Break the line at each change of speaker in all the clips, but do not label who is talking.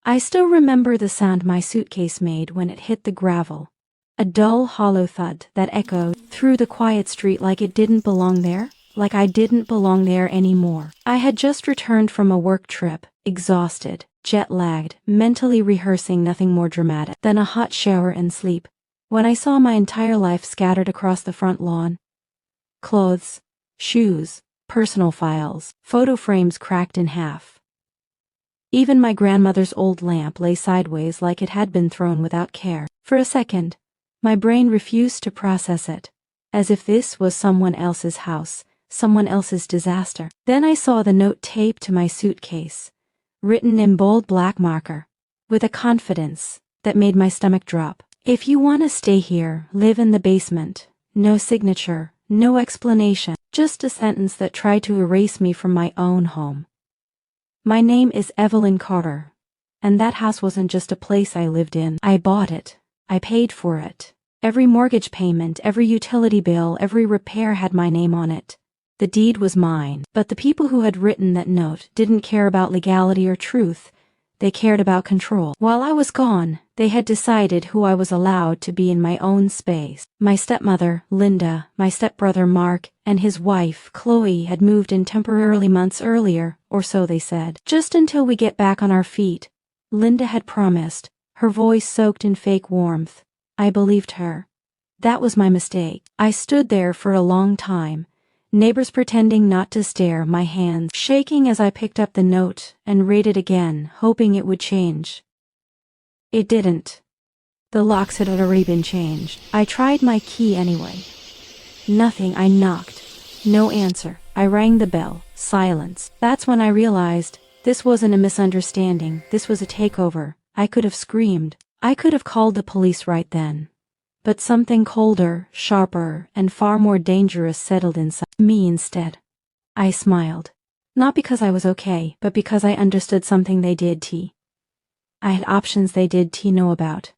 I still remember the sound my suitcase made when it hit the gravel. A dull, hollow thud that echoed through the quiet street like it didn't belong there, like I didn't belong there anymore. I had just returned from a work trip, exhausted, jet-lagged, mentally rehearsing nothing more dramatic than a hot shower and sleep, when I saw my entire life scattered across the front lawn. Clothes, shoes, personal files, photo frames cracked in half. Even my grandmother's old lamp lay sideways like it had been thrown without care. For a second, my brain refused to process it, as if this was someone else's house, someone else's disaster. Then I saw the note taped to my suitcase, written in bold black marker, with a confidence that made my stomach drop. If you want to stay here, live in the basement. No signature, no explanation, just a sentence that tried to erase me from my own home. My name is Evelyn Carter, and that house wasn't just a place I lived in. I bought it. I paid for it. Every mortgage payment, every utility bill, every repair had my name on it. The deed was mine, but the people who had written that note didn't care about legality or truth. They cared about control. While I was gone, they had decided who I was allowed to be in my own space. My stepmother, Linda, my stepbrother Mark, and his wife, Chloe, had moved in temporarily months earlier, or so they said. Just until we get back on our feet, Linda had promised, her voice soaked in fake warmth. I believed her. That was my mistake. I stood there for a long time, neighbors pretending not to stare, my hands shaking as I picked up the note and read it again, hoping it would change. It didn't. The locks had already been changed. I tried my key anyway. Nothing. I knocked. No answer. I rang the bell. Silence. That's when I realized this wasn't a misunderstanding. This was a takeover. I could have screamed. I could have called the police right then. But something colder, sharper, and far more dangerous settled inside me instead. I smiled. Not because I was okay, but because I understood something they did I had options they did know about.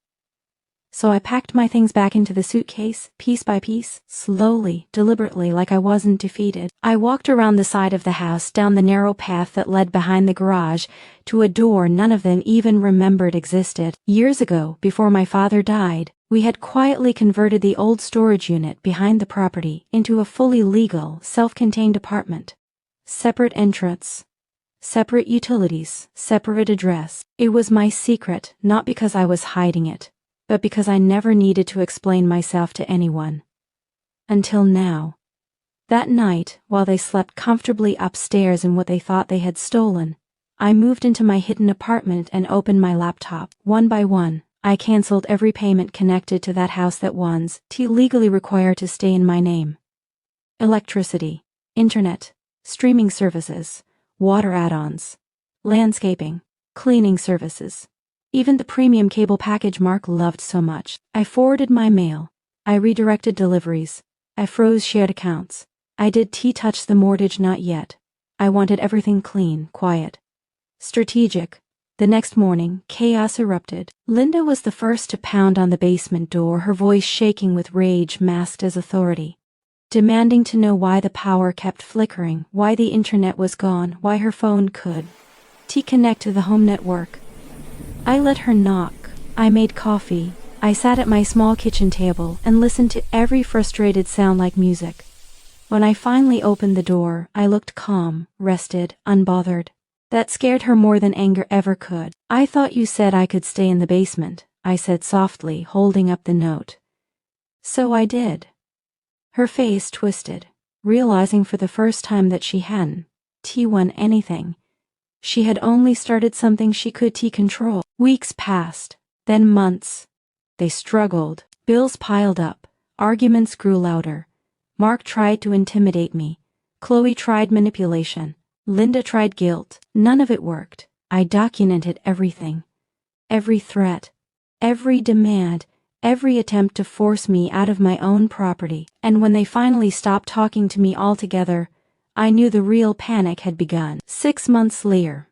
So I packed my things back into the suitcase, piece by piece, slowly, deliberately, like I wasn't defeated. I walked around the side of the house, down the narrow path that led behind the garage, to a door none of them even remembered existed. Years ago, before my father died, we had quietly converted the old storage unit behind the property into a fully legal, self-contained apartment. Separate entrance, separate utilities, separate address. It was my secret, not because I was hiding it, but because I never needed to explain myself to anyone. Until now. That night, while they slept comfortably upstairs in what they thought they had stolen, I moved into my hidden apartment and opened my laptop. One by one, I canceled every payment connected to that house that was legally required to stay in my name. Electricity, internet, streaming services, water add-ons, landscaping, cleaning services. Even the premium cable package Mark loved so much. I forwarded my mail. I redirected deliveries. I froze shared accounts. I did touch the mortgage not yet. I wanted everything clean, quiet, strategic. The next morning, chaos erupted. Linda was the first to pound on the basement door, her voice shaking with rage masked as authority, demanding to know why the power kept flickering, why the internet was gone, why her phone could connect to the home network. I let her knock. I made coffee. I sat at my small kitchen table and listened to every frustrated sound like music. When I finally opened the door, I looked calm, rested, unbothered. That scared her more than anger ever could. I thought you said I could stay in the basement, I said softly, holding up the note. So I did. Her face twisted, realizing for the first time that she hadn't won anything. She had only started something she could control. Weeks passed, then months. They struggled. Bills piled up. Arguments grew louder. Mark tried to intimidate me. Chloe tried manipulation. Linda tried guilt. None of it worked. I documented everything. Every threat. Every demand. Every attempt to force me out of my own property. And when they finally stopped talking to me altogether, I knew the real panic had begun. 6 months later,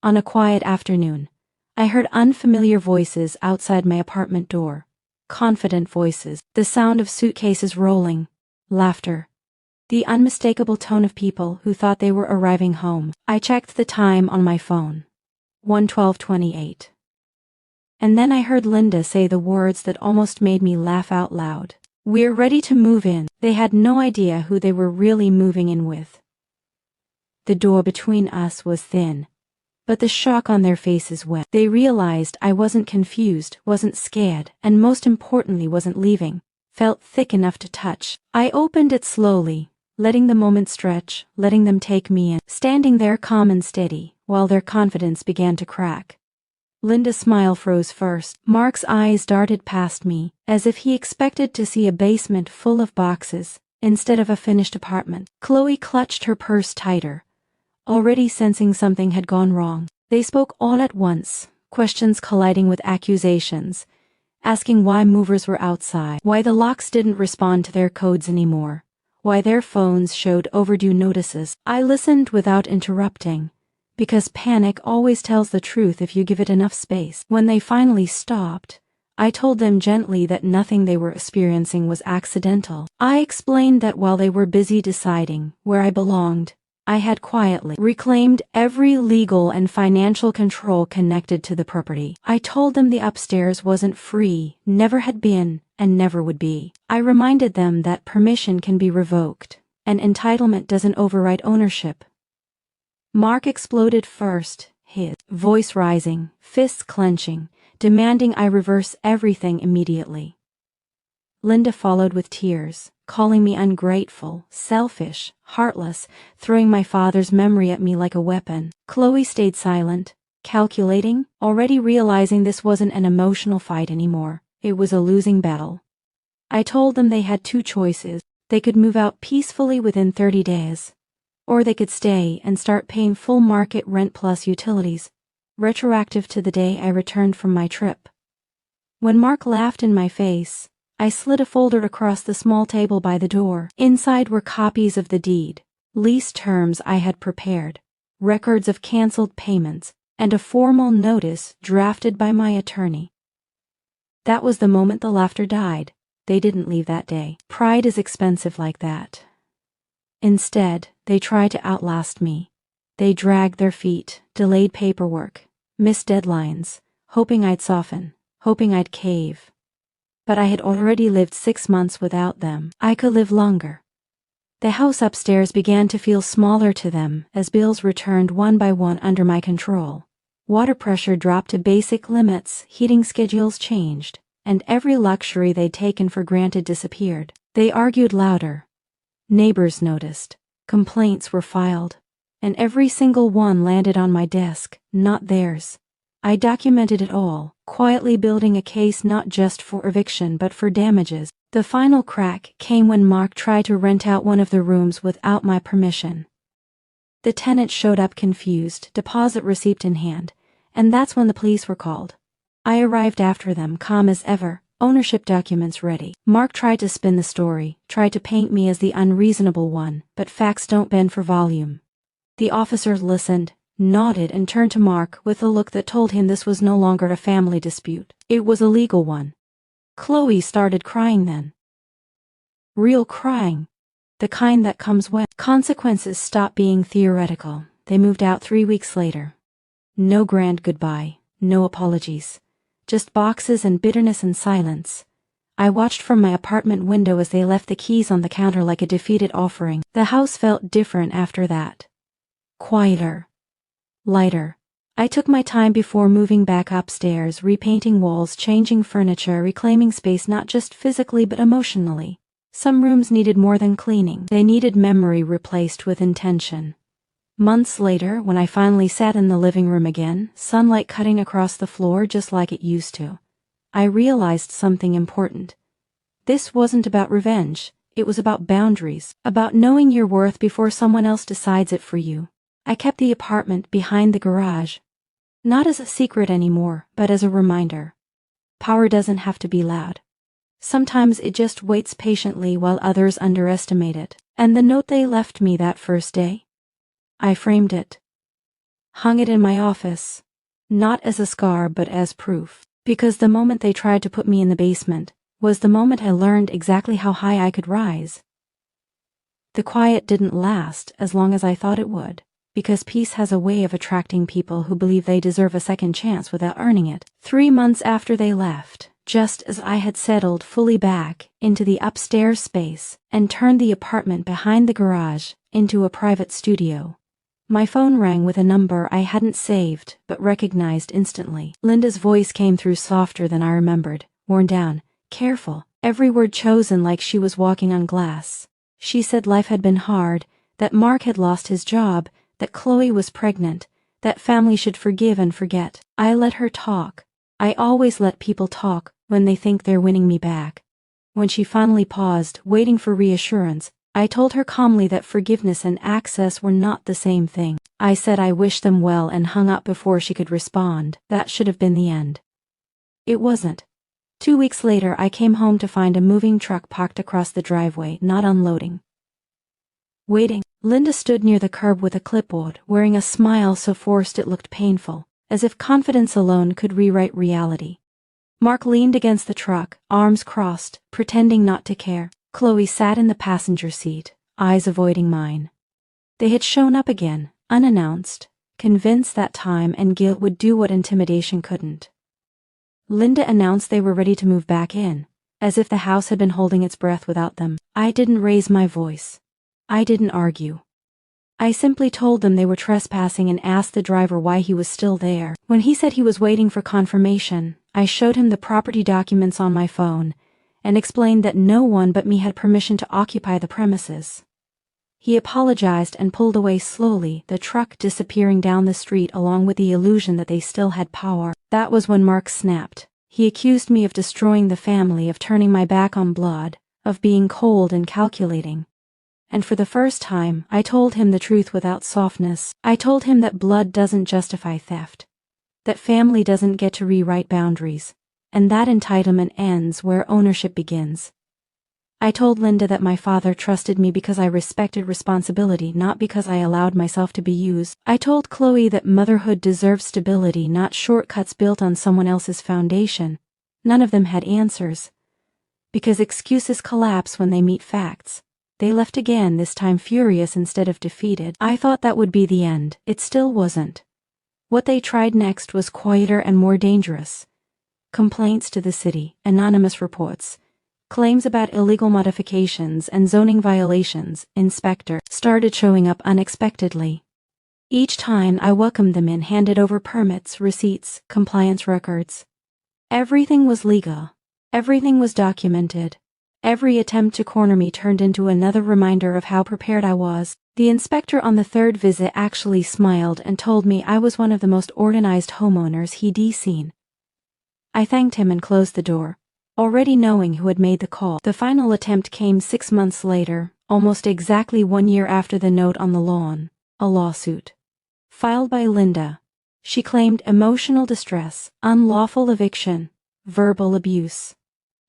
on a quiet afternoon, I heard unfamiliar voices outside my apartment door. Confident voices, the sound of suitcases rolling, laughter, the unmistakable tone of people who thought they were arriving home. I checked the time on my phone. 1:12:28. And then I heard Linda say the words that almost made me laugh out loud. "We're ready to move in." They had no idea who they were really moving in with. The door between us was thin, but the shock on their faces when they realized I wasn't confused, wasn't scared, and most importantly wasn't leaving, felt thick enough to touch. I opened it slowly, letting the moment stretch, letting them take me in, standing there calm and steady, while their confidence began to crack. Linda's smile froze first. Mark's eyes darted past me, as if he expected to see a basement full of boxes, instead of a finished apartment. Chloe clutched her purse tighter, already sensing something had gone wrong. They spoke all at once, questions colliding with accusations, asking why movers were outside, why the locks didn't respond to their codes anymore, why their phones showed overdue notices. I listened without interrupting, because panic always tells the truth if you give it enough space. When they finally stopped, I told them gently that nothing they were experiencing was accidental. I explained that while they were busy deciding where I belonged, I had quietly reclaimed every legal and financial control connected to the property. I told them the upstairs wasn't free, never had been, and never would be. I reminded them that permission can be revoked, and entitlement doesn't override ownership. Mark exploded first, his voice rising, fists clenching, demanding I reverse everything immediately. Linda followed with tears, calling me ungrateful, selfish, heartless, throwing my father's memory at me like a weapon. Chloe stayed silent, calculating, already realizing this wasn't an emotional fight anymore. It was a losing battle. I told them they had two choices. They could move out peacefully within 30 days, or they could stay and start paying full market rent plus utilities, retroactive to the day I returned from my trip. When Mark laughed in my face, I slid a folder across the small table by the door. Inside were copies of the deed, lease terms I had prepared, records of canceled payments, and a formal notice drafted by my attorney. That was the moment the laughter died. They didn't leave that day. Pride is expensive like that. Instead, they tried to outlast me. They dragged their feet, delayed paperwork, missed deadlines, hoping I'd soften, hoping I'd cave. But I had already lived 6 months without them. I could live longer. The house upstairs began to feel smaller to them as bills returned one by one under my control. Water pressure dropped to basic limits, heating schedules changed, and every luxury they'd taken for granted disappeared. They argued louder. Neighbors noticed. Complaints were filed, and every single one landed on my desk, not theirs. I documented it all, quietly building a case not just for eviction but for damages. The final crack came when Mark tried to rent out one of the rooms without my permission. The tenant showed up confused, deposit receipt in hand, and that's when the police were called. I arrived after them, calm as ever, ownership documents ready. Mark tried to spin the story, tried to paint me as the unreasonable one, but facts don't bend for volume. The officer listened, nodded, and turned to Mark with a look that told him this was no longer a family dispute. It was a legal one. Chloe started crying then. Real crying. The kind that comes when consequences stop being theoretical. They moved out 3 weeks later. No grand goodbye, no apologies. Just boxes and bitterness and silence. I watched from my apartment window as they left the keys on the counter like a defeated offering. The house felt different after that. Quieter. Lighter. I took my time before moving back upstairs, repainting walls, changing furniture, reclaiming space not just physically but emotionally. Some rooms needed more than cleaning. They needed memory replaced with intention. Months later, when I finally sat in the living room again, sunlight cutting across the floor just like it used to, I realized something important. This wasn't about revenge. It was about boundaries, about knowing your worth before someone else decides it for you. I kept the apartment behind the garage, not as a secret anymore, but as a reminder. Power doesn't have to be loud. Sometimes it just waits patiently while others underestimate it. And the note they left me that first day? I framed it. Hung it in my office, not as a scar but as proof. Because the moment they tried to put me in the basement was the moment I learned exactly how high I could rise. The quiet didn't last as long as I thought it would. because peace has a way of attracting people who believe they deserve a second chance without earning it. 3 months after they left, just as I had settled fully back into the upstairs space and turned the apartment behind the garage into a private studio, my phone rang with a number I hadn't saved but recognized instantly. Linda's voice came through softer than I remembered, worn down, careful, every word chosen like she was walking on glass. She said life had been hard, that Mark had lost his job, that Chloe was pregnant, that family should forgive and forget. I let her talk. I always let people talk when they think they're winning me back. When she finally paused, waiting for reassurance, I told her calmly that forgiveness and access were not the same thing. I said I wished them well and hung up before she could respond. That should have been the end. It wasn't. 2 weeks later, I came home to find a moving truck parked across the driveway, not unloading. Waiting, Linda stood near the curb with a clipboard, wearing a smile so forced it looked painful, as if confidence alone could rewrite reality. Mark leaned against the truck, arms crossed, pretending not to care. Chloe sat in the passenger seat, eyes avoiding mine. They had shown up again, unannounced, convinced that time and guilt would do what intimidation couldn't. Linda announced they were ready to move back in, as if the house had been holding its breath without them. I didn't raise my voice. I didn't argue. I simply told them they were trespassing and asked the driver why he was still there. When he said he was waiting for confirmation, I showed him the property documents on my phone and explained that no one but me had permission to occupy the premises. He apologized and pulled away slowly, the truck disappearing down the street along with the illusion that they still had power. That was when Mark snapped. He accused me of destroying the family, of turning my back on blood, of being cold and calculating. And for the first time, I told him the truth without softness. I told him that blood doesn't justify theft, that family doesn't get to rewrite boundaries, and that entitlement ends where ownership begins. I told Linda that my father trusted me because I respected responsibility, not because I allowed myself to be used. I told Chloe that motherhood deserves stability, not shortcuts built on someone else's foundation. None of them had answers, because excuses collapse when they meet facts. They left again, this time furious instead of defeated. I thought that would be the end. It still wasn't. What they tried next was quieter and more dangerous. Complaints to the city, anonymous reports, claims about illegal modifications and zoning violations, inspector, started showing up unexpectedly. Each time I welcomed them in, handed over permits, receipts, compliance records. Everything was legal. Everything was documented. Every attempt to corner me turned into another reminder of how prepared I was. The inspector on the third visit actually smiled and told me I was one of the most organized homeowners he'd seen. I thanked him and closed the door, already knowing who had made the call. The final attempt came 6 months later, almost exactly 1 year after the note on the lawn, a lawsuit. Filed by Linda. She claimed emotional distress, unlawful eviction, verbal abuse.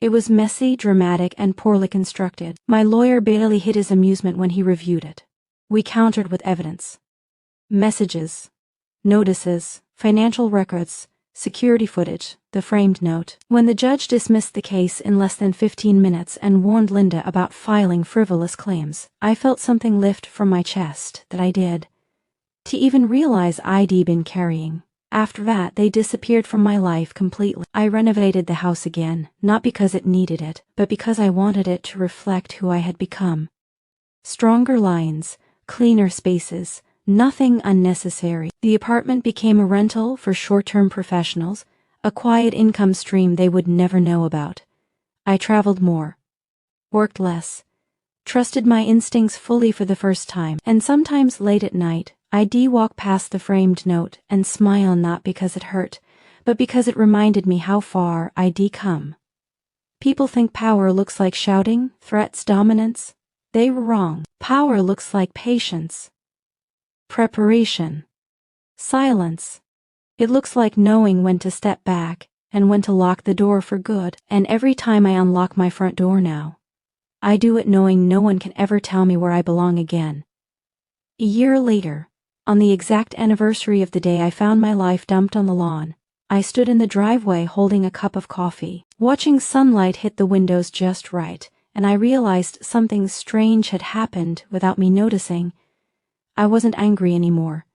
It was messy, dramatic, and poorly constructed. My lawyer barely hid his amusement when he reviewed it. We countered with evidence. Messages, notices, financial records, security footage, the framed note. When the judge dismissed the case in less than 15 minutes and warned Linda about filing frivolous claims, I felt something lift from my chest, that I did. To even realize I'd been carrying. After that, they disappeared from my life completely. I renovated the house again, not because it needed it, but because I wanted it to reflect who I had become. Stronger lines, cleaner spaces, nothing unnecessary. The apartment became a rental for short-term professionals, a quiet income stream they would never know about. I traveled more, worked less, trusted my instincts fully for the first time, and sometimes late at night, I'd walk past the framed note and smile, not because it hurt, but because it reminded me how far I'd come. People think power looks like shouting, threats, dominance. They were wrong. Power looks like patience, preparation, silence. It looks like knowing when to step back and when to lock the door for good. And every time I unlock my front door now, I do it knowing no one can ever tell me where I belong again. A year later, on the exact anniversary of the day I found my life dumped on the lawn, I stood in the driveway holding a cup of coffee, watching sunlight hit the windows just right, and I realized something strange had happened without me noticing. I wasn't angry anymore.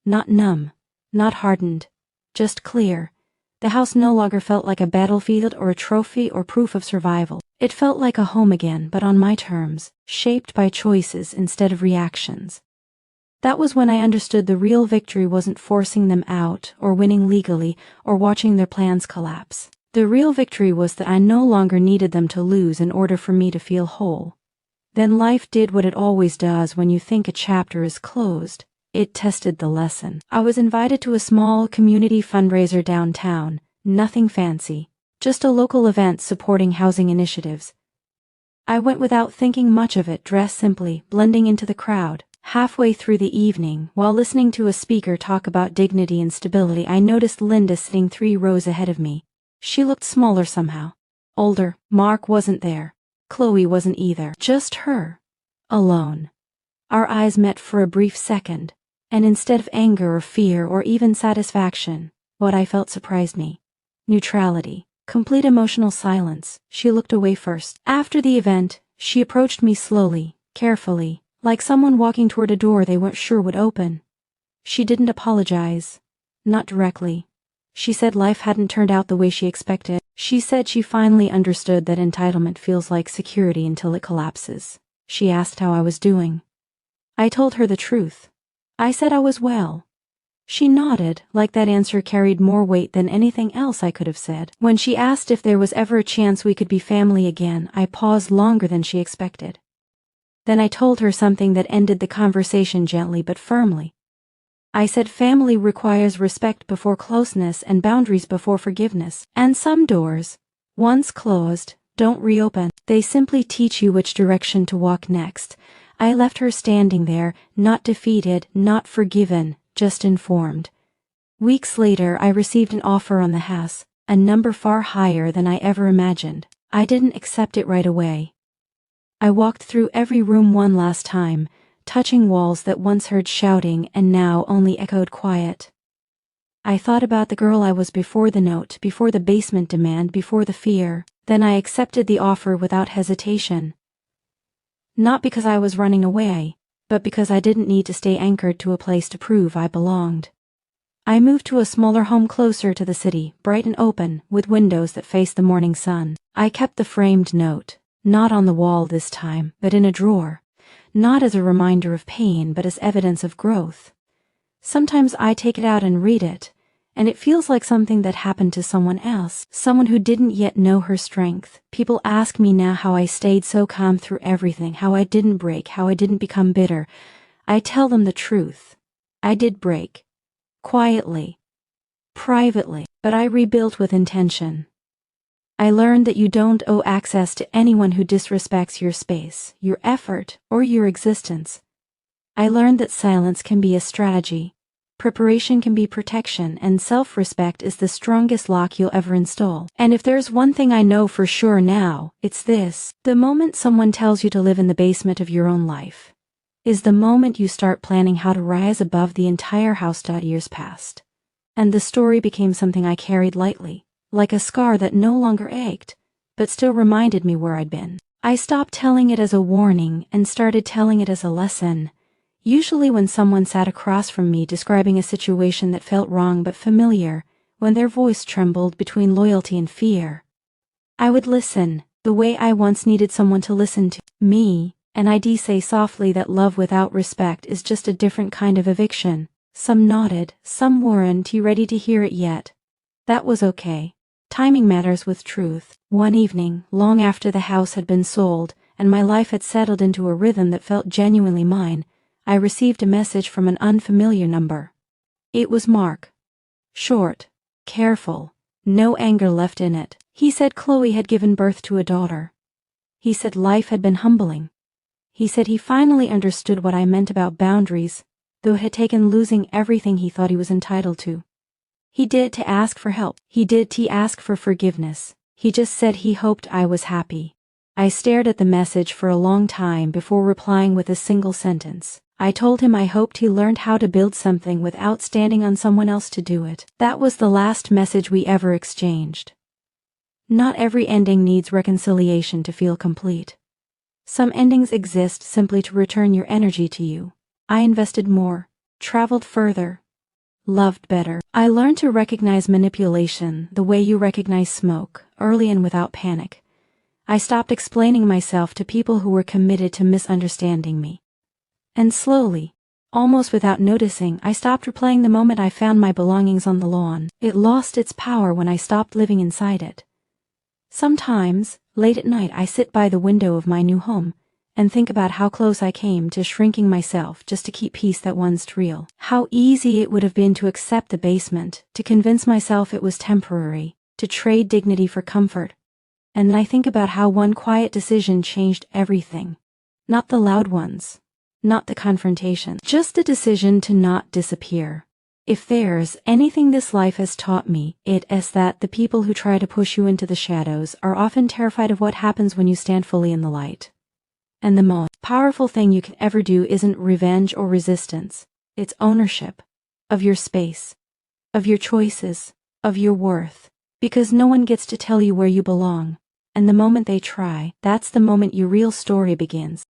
Not numb. Not hardened. Just clear. The house no longer felt like a battlefield or a trophy or proof of survival. It felt like a home again, but on my terms, shaped by choices instead of reactions. That was when I understood the real victory wasn't forcing them out, or winning legally, or watching their plans collapse. The real victory was that I no longer needed them to lose in order for me to feel whole. Then life did what it always does when you think a chapter is closed. It tested the lesson. I was invited to a small community fundraiser downtown, nothing fancy, just a local event supporting housing initiatives. I went without thinking much of it, dressed simply, blending into the crowd. Halfway through the evening, while listening to a speaker talk about dignity and stability, I noticed Linda sitting 3 rows ahead of me. She looked smaller somehow. Older. Mark wasn't there. Chloe wasn't either. Just her. Alone. Our eyes met for a brief second, and instead of anger or fear or even satisfaction, what I felt surprised me. Neutrality. Complete emotional silence. She looked away first. After the event, she approached me slowly, carefully, like someone walking toward a door they weren't sure would open. She didn't apologize. Not directly. She said life hadn't turned out the way she expected. She said she finally understood that entitlement feels like security until it collapses. She asked how I was doing. I told her the truth. I said I was well. She nodded, like that answer carried more weight than anything else I could have said. When she asked if there was ever a chance we could be family again, I paused longer than she expected. Then I told her something that ended the conversation gently but firmly. I said family requires respect before closeness and boundaries before forgiveness. And some doors, once closed, don't reopen. They simply teach you which direction to walk next. I left her standing there, not defeated, not forgiven, just informed. Weeks later, I received an offer on the house, a number far higher than I ever imagined. I didn't accept it right away. I walked through every room one last time, touching walls that once heard shouting and now only echoed quiet. I thought about the girl I was before the note, before the basement demand, before the fear. Then I accepted the offer without hesitation. Not because I was running away, but because I didn't need to stay anchored to a place to prove I belonged. I moved to a smaller home closer to the city, bright and open, with windows that faced the morning sun. I kept the framed note. Not on the wall this time, but in a drawer. Not as a reminder of pain, but as evidence of growth. Sometimes I take it out and read it, and it feels like something that happened to someone else, someone who didn't yet know her strength. People ask me now how I stayed so calm through everything, how I didn't break, how I didn't become bitter. I tell them the truth. I did break. Quietly. Privately. But I rebuilt with intention. I learned that you don't owe access to anyone who disrespects your space, your effort, or your existence. I learned that silence can be a strategy, preparation can be protection, and self-respect is the strongest lock you'll ever install. And if there's one thing I know for sure now, it's this. The moment someone tells you to live in the basement of your own life is the moment you start planning how to rise above the entire house. Years passed, and the story became something I carried lightly. Like a scar that no longer ached, but still reminded me where I'd been. I stopped telling it as a warning and started telling it as a lesson. Usually when someone sat across from me describing a situation that felt wrong but familiar, when their voice trembled between loyalty and fear, I would listen, the way I once needed someone to listen to me, and I'd say softly that love without respect is just a different kind of eviction. Some nodded, some weren't ready to hear it yet. That was okay. Timing matters with truth. One evening, long after the house had been sold, and my life had settled into a rhythm that felt genuinely mine, I received a message from an unfamiliar number. It was Mark. Short, careful, no anger left in it. He said Chloe had given birth to a daughter. He said life had been humbling. He said he finally understood what I meant about boundaries, though it had taken losing everything he thought he was entitled to. He did to ask for help. He did to ask for forgiveness. He just said he hoped I was happy. I stared at the message for a long time before replying with a single sentence. I told him I hoped he learned how to build something without standing on someone else to do it. That was the last message we ever exchanged. Not every ending needs reconciliation to feel complete. Some endings exist simply to return your energy to you. I invested more, traveled further, loved better. I learned to recognize manipulation the way you recognize smoke, early and without panic. I stopped explaining myself to people who were committed to misunderstanding me. And slowly, almost without noticing, I stopped replaying the moment I found my belongings on the lawn. It lost its power when I stopped living inside it. Sometimes, late at night, I sit by the window of my new home and think about how close I came to shrinking myself just to keep peace that once real. How easy it would have been to accept the basement, to convince myself it was temporary, to trade dignity for comfort. And then I think about how one quiet decision changed everything. Not the loud ones, not the confrontation, just the decision to not disappear. If there's anything this life has taught me, it is that the people who try to push you into the shadows are often terrified of what happens when you stand fully in the light. And the most powerful thing you can ever do isn't revenge or resistance. It's ownership of your space, of your choices, of your worth. Because no one gets to tell you where you belong. And the moment they try, that's the moment your real story begins.